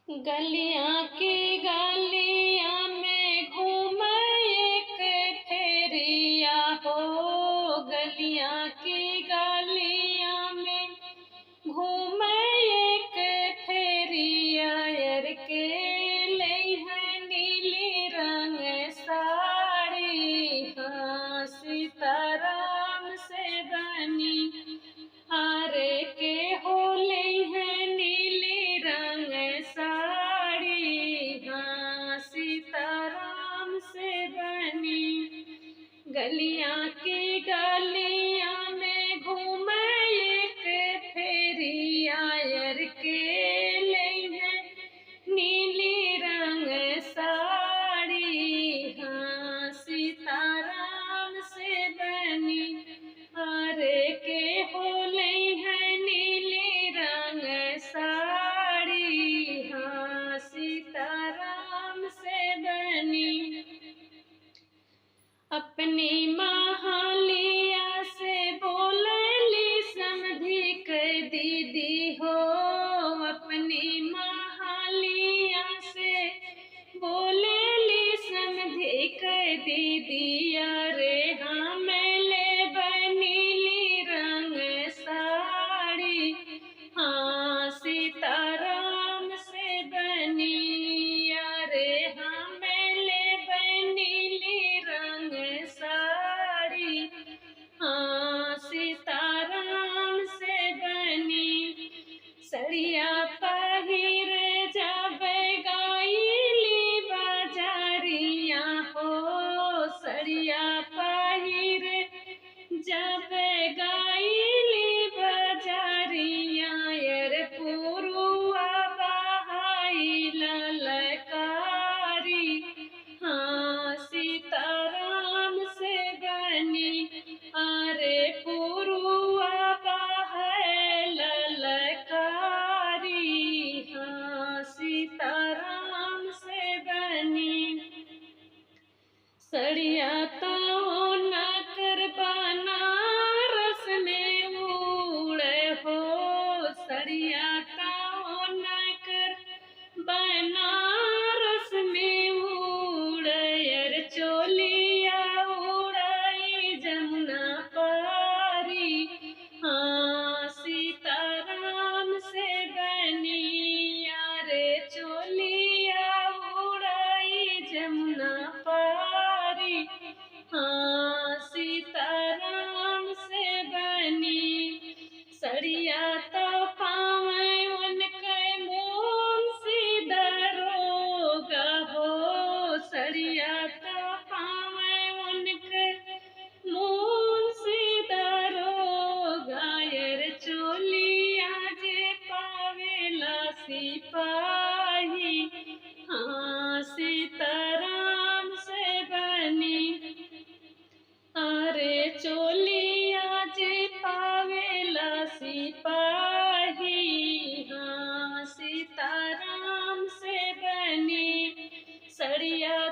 गलियां की गलियां में घूमे एक फेरिया हो। गलियां की गलियां में घूमे एक फेरिया यार के लई है नीली रंग साड़ी। हाँ सीताराम से बनी हारे के हो लई है नीली रंग साड़ी। हाँ सीताराम से बनी गलियां की गलियां में घूमे एक फेरिया यार के लई है नीली रंग साड़ी। हाँ सीताराम से बनी हारे के हो लई है नीली रंग साड़ी। हाँ सीताराम से बनी अपनी महालिया से बोलली समधी के दीदी हो। अपनी महालिया से बोलली समधी के दीदी अरे हाँ मेले बनीली रंग साड़ी। हाँ सीताराम से बनी अरे हाँ मेले बनीली रंग साड़ी। हाँ सीताराम से बनी सड़िया पहिर जब गाइली बाजारिया हो। सड़िया पहिर जब गाइली बाजारिया यार पुरुआ बहाई ललकारी। हाँ सीताराम से बनी अरे पुरुआ बहाई ललकारी। हाँ सीताराम से बनी सड़िया तो नकर बनारस में उड़े हो। सड़िया तो नकर बनारस में उड़े यार चोलिया उड़ाई जमुना पारी। हाँ सीताराम से बनी यारे चोलिया उड़ाई जमुना पारी। हाँ सीताराम से बनी सड़िया तो पावे उनके मुंशी दरोगा हो। सड़िया तो पावे उनके मुंशी दरोगा यार चोलिया जे पावेला सिपाही। हाँ सीताराम से बनी अरे चोलिया जे पावेला सिपाही। हाँ सीताराम से बनी सड़िया